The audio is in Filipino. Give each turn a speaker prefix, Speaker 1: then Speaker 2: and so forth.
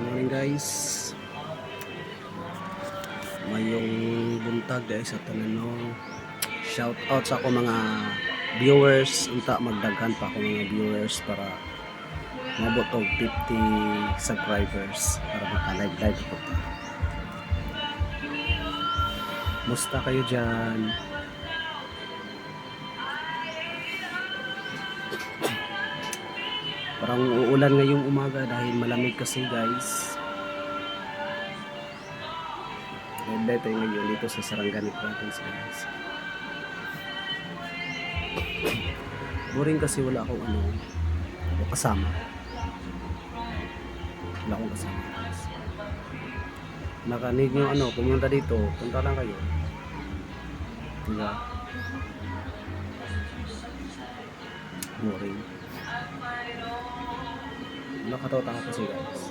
Speaker 1: Morning guys. Mayong buntag guys sa tanan. Shout out sa ako mga viewers. Unta magdaghan pa ako mga viewers para mabot og 50 subscribers para maka-live ako ta. Musta kayo dyan? Parang uulan ngayong umaga dahil malamig kasi guys. Live tayo ngayon dito sa Sarangani Province guys. Boring kasi wala akong kasama. Wala akong kasama guys. Nakanig nyo pumunta dito, punta lang kayo. Diba? Boring. Nakatawa-tawa kasi guys.